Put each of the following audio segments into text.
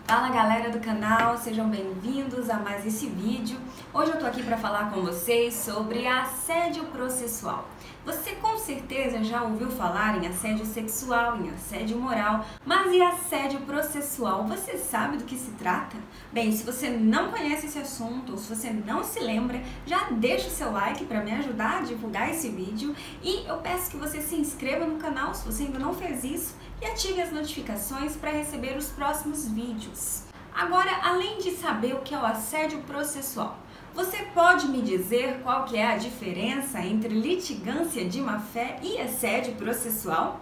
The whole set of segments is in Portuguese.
Fala galera do canal, sejam bem-vindos a mais esse vídeo. Hoje eu tô aqui para falar com vocês sobre assédio processual. Você com certeza já ouviu falar em assédio sexual, em assédio moral, mas e assédio processual? Você sabe do que se trata? Bem, se você não conhece esse assunto ou se você não se lembra, já deixa o seu like para me ajudar a divulgar esse vídeo e eu peço que você se inscreva no canal se você ainda não fez isso e ative as notificações para receber os próximos vídeos. Agora, além de saber o que é o assédio processual, você pode me dizer qual que é a diferença entre litigância de má-fé e assédio processual?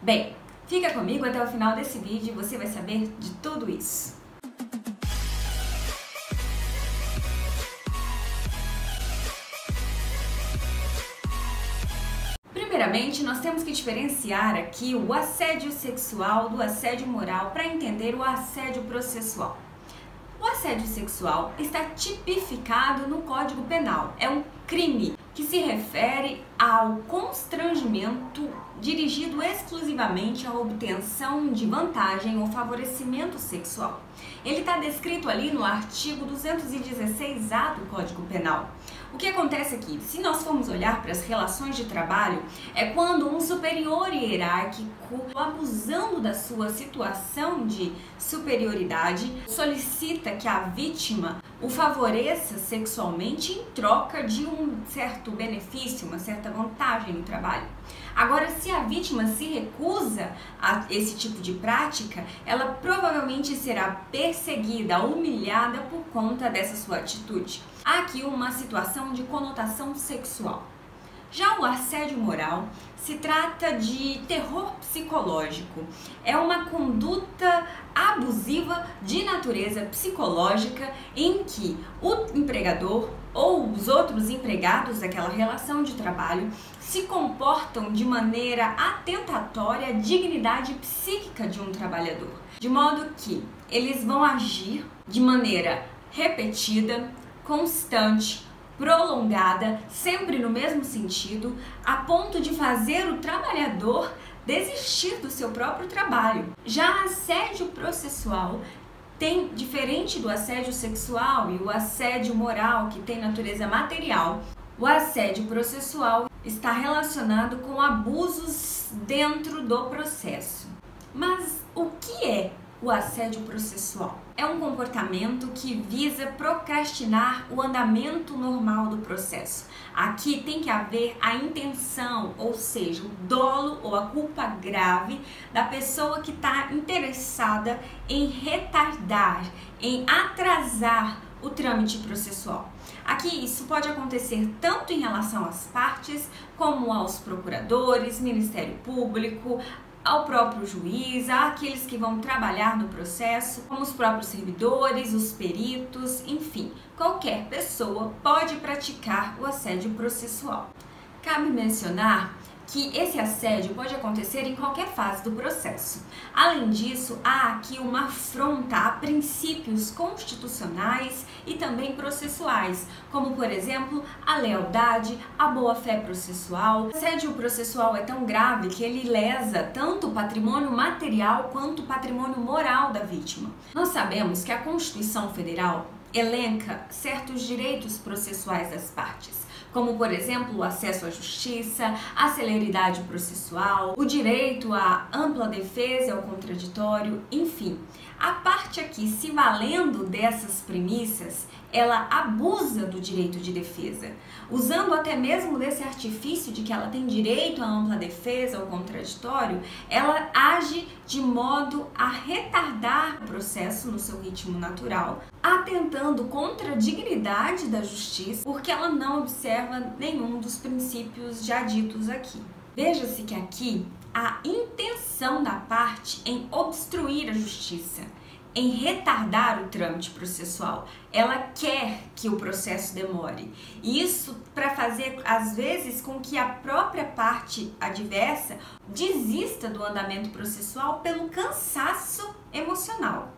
Bem, fica comigo até o final desse vídeo e você vai saber de tudo isso. Primeiramente, nós temos que diferenciar aqui o assédio sexual do assédio moral para entender o assédio processual. O assédio sexual está tipificado no Código Penal. É um crime que se refere ao constrangimento dirigido exclusivamente à obtenção de vantagem ou favorecimento sexual. Ele está descrito ali no artigo 216A do Código Penal. O que acontece aqui? Se nós formos olhar para as relações de trabalho, é quando um superior hierárquico, abusando da sua situação de superioridade, solicita que a vítima o favoreça sexualmente em troca de um certo benefício, uma certa vantagem no trabalho. Agora, se a vítima se recusa a esse tipo de prática, ela provavelmente será perseguida, humilhada por conta dessa sua atitude. Há aqui uma situação de conotação sexual. Já o assédio moral se trata de terror psicológico. É uma conduta abusiva de natureza psicológica em que o empregador ou os outros empregados daquela relação de trabalho se comportam de maneira atentatória à dignidade psíquica de um trabalhador, de modo que eles vão agir de maneira repetida, constante, prolongada, sempre no mesmo sentido, a ponto de fazer o trabalhador desistir do seu próprio trabalho. Já assédio processual tem, diferente do assédio sexual e o assédio moral, que tem natureza material, o assédio processual está relacionado com abusos dentro do processo. Mas o que é o assédio processual? É um comportamento que visa procrastinar o andamento normal do processo. Aqui tem que haver a intenção, ou seja, o dolo ou a culpa grave da pessoa que está interessada em retardar, em atrasar o trâmite processual. Aqui isso pode acontecer tanto em relação às partes, como aos procuradores, Ministério Público, ao próprio juiz, àqueles que vão trabalhar no processo, como os próprios servidores, os peritos, enfim, qualquer pessoa pode praticar o assédio processual. Cabe mencionar que esse assédio pode acontecer em qualquer fase do processo. Além disso, há aqui uma afronta a princípios constitucionais e também processuais, como por exemplo, a lealdade, a boa-fé processual. O assédio processual é tão grave que ele lesa tanto o patrimônio material quanto o patrimônio moral da vítima. Nós sabemos que a Constituição Federal elenca certos direitos processuais das partes, como por exemplo o acesso à justiça, a celeridade processual, o direito à ampla defesa e ao contraditório, enfim. A parte aqui, se valendo dessas premissas, ela abusa do direito de defesa, usando até mesmo desse artifício de que ela tem direito à ampla defesa, ao contraditório, ela age de modo a retardar o processo no seu ritmo natural, atentando contra a dignidade da justiça, porque ela não observa nenhum dos princípios já ditos aqui. Veja-se que aqui a intenção da parte em obstruir a justiça, em retardar o trâmite processual. Ela quer que o processo demore. Isso para fazer, às vezes, com que a própria parte adversa desista do andamento processual pelo cansaço emocional.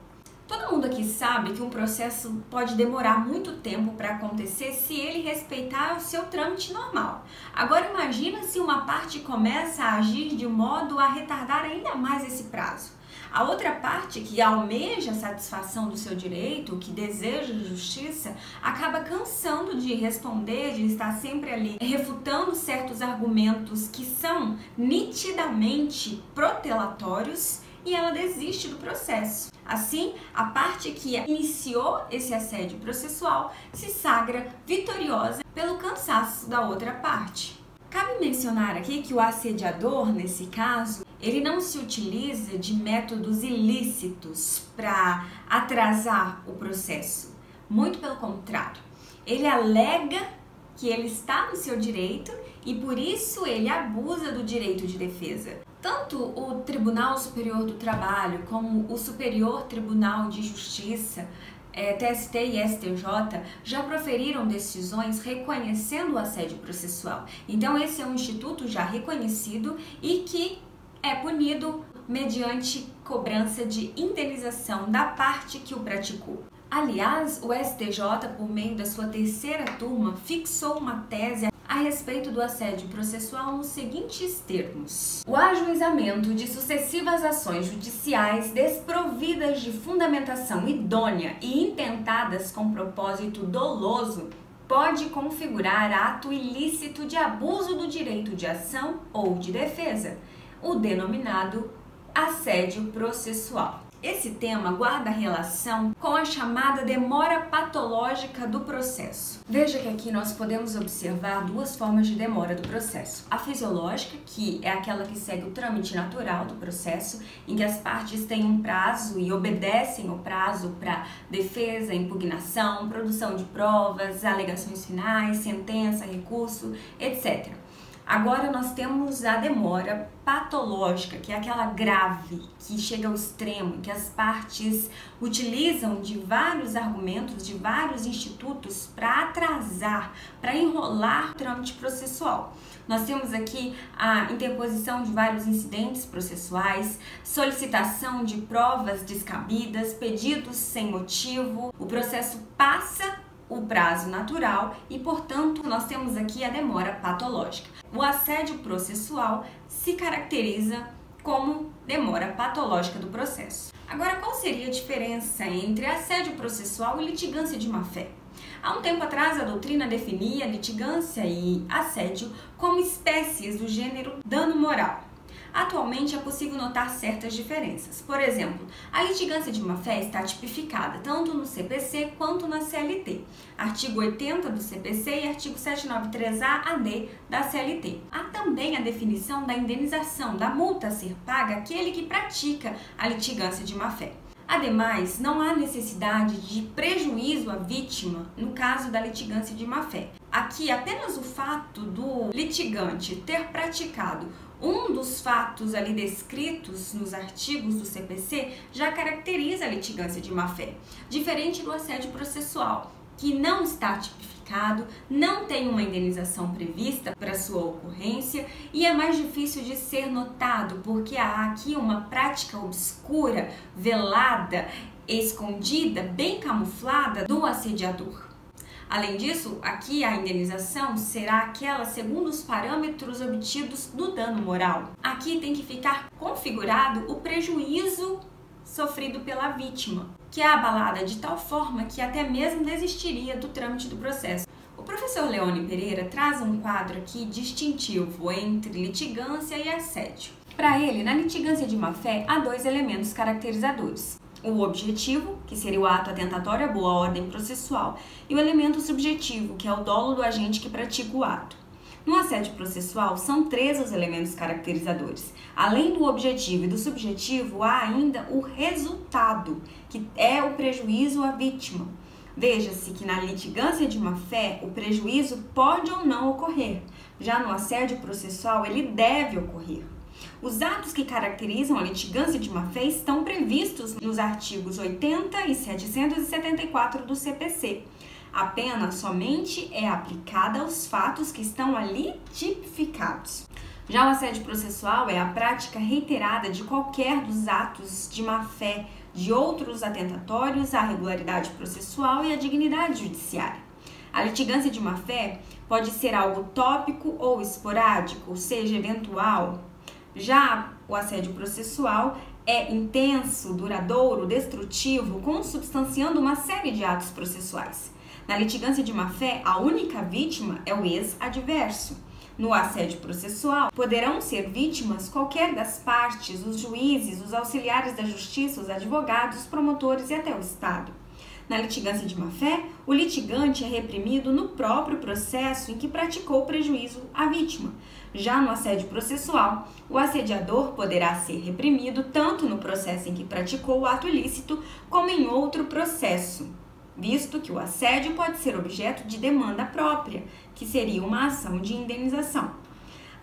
Todo mundo aqui sabe que um processo pode demorar muito tempo para acontecer se ele respeitar o seu trâmite normal. Agora imagina se uma parte começa a agir de modo a retardar ainda mais esse prazo. A outra parte, que almeja a satisfação do seu direito, que deseja justiça, acaba cansando de responder, de estar sempre ali refutando certos argumentos que são nitidamente protelatórios, e ela desiste do processo. Assim, a parte que iniciou esse assédio processual se sagra vitoriosa pelo cansaço da outra parte. Cabe mencionar aqui que o assediador, nesse caso, ele não se utiliza de métodos ilícitos para atrasar o processo. Muito pelo contrário, ele alega que ele está no seu direito e por isso ele abusa do direito de defesa. Tanto o Tribunal Superior do Trabalho como o Superior Tribunal de Justiça, TST e STJ, já proferiram decisões reconhecendo o assédio processual. Então esse é um instituto já reconhecido e que é punido mediante cobrança de indenização da parte que o praticou. Aliás, o STJ, por meio da sua terceira turma, fixou uma tese a respeito do assédio processual nos seguintes termos: o ajuizamento de sucessivas ações judiciais desprovidas de fundamentação idônea e intentadas com propósito doloso pode configurar ato ilícito de abuso do direito de ação ou de defesa, o denominado assédio processual. Esse tema guarda relação com a chamada demora patológica do processo. Veja que aqui nós podemos observar duas formas de demora do processo. A fisiológica, que é aquela que segue o trâmite natural do processo, em que as partes têm um prazo e obedecem o prazo para defesa, impugnação, produção de provas, alegações finais, sentença, recurso, etc. Agora nós temos a demora patológica, que é aquela grave, que chega ao extremo, que as partes utilizam de vários argumentos, de vários institutos para atrasar, para enrolar o trâmite processual. Nós temos aqui a interposição de vários incidentes processuais, solicitação de provas descabidas, pedidos sem motivo, o processo passa o prazo natural e, portanto, nós temos aqui a demora patológica. O assédio processual se caracteriza como demora patológica do processo. Agora, qual seria a diferença entre assédio processual e litigância de má-fé? Há um tempo atrás, a doutrina definia litigância e assédio como espécies do gênero dano moral. Atualmente é possível notar certas diferenças. Por exemplo, a litigância de má-fé está tipificada tanto no CPC quanto na CLT, artigo 80 do CPC e artigo 793A-AD da CLT. Há também a definição da indenização, da multa a ser paga àquele que pratica a litigância de má-fé. Ademais, não há necessidade de prejuízo à vítima no caso da litigância de má-fé. Aqui, apenas o fato do litigante ter praticado um dos fatos ali descritos nos artigos do CPC já caracteriza a litigância de má-fé, diferente do assédio processual, que não está tipificado, não tem uma indenização prevista para sua ocorrência e é mais difícil de ser notado porque há aqui uma prática obscura, velada, escondida, bem camuflada do assediador. Além disso, aqui a indenização será aquela segundo os parâmetros obtidos do dano moral. Aqui tem que ficar configurado o prejuízo sofrido pela vítima, que é abalada de tal forma que até mesmo desistiria do trâmite do processo. O professor Leone Pereira traz um quadro aqui distintivo entre litigância e assédio. Para ele, na litigância de má-fé, há dois elementos caracterizadores: o objetivo, que seria o ato atentatório à boa ordem processual, e o elemento subjetivo, que é o dolo do agente que pratica o ato. No assédio processual, são três os elementos caracterizadores. Além do objetivo e do subjetivo, há ainda o resultado, que é o prejuízo à vítima. Veja-se que na litigância de má-fé, o prejuízo pode ou não ocorrer. Já no assédio processual, ele deve ocorrer. Os atos que caracterizam a litigância de má-fé estão previstos nos artigos 80 e 774 do CPC. A pena somente é aplicada aos fatos que estão ali tipificados. Já o assédio processual é a prática reiterada de qualquer dos atos de má-fé de outros atentatórios à regularidade processual e à dignidade judiciária. A litigância de má-fé pode ser algo tópico ou esporádico, ou seja, eventual. Já o assédio processual é intenso, duradouro, destrutivo, consubstanciando uma série de atos processuais. Na litigância de má-fé, a única vítima é o ex-adverso. No assédio processual, poderão ser vítimas qualquer das partes, os juízes, os auxiliares da justiça, os advogados, os promotores e até o Estado. Na litigância de má-fé, o litigante é reprimido no próprio processo em que praticou prejuízo à vítima. Já no assédio processual, o assediador poderá ser reprimido tanto no processo em que praticou o ato ilícito como em outro processo, visto que o assédio pode ser objeto de demanda própria, que seria uma ação de indenização.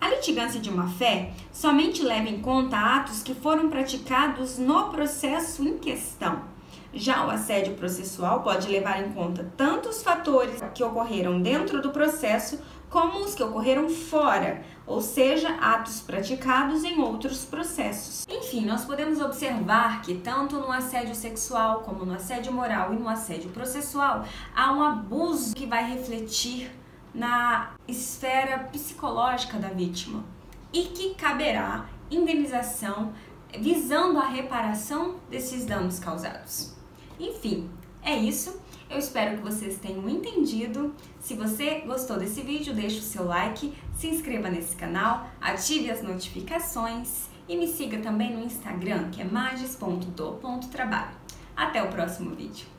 A litigância de má-fé somente leva em conta atos que foram praticados no processo em questão. Já o assédio processual pode levar em conta tanto os fatores que ocorreram dentro do processo como os que ocorreram fora, ou seja, atos praticados em outros processos. Enfim, nós podemos observar que tanto no assédio sexual como no assédio moral e no assédio processual há um abuso que vai refletir na esfera psicológica da vítima e que caberá indenização visando a reparação desses danos causados. Enfim, é isso. Eu espero que vocês tenham entendido. Se você gostou desse vídeo, deixe o seu like, se inscreva nesse canal, ative as notificações e me siga também no Instagram, que é magis.do.trabalho. Até o próximo vídeo.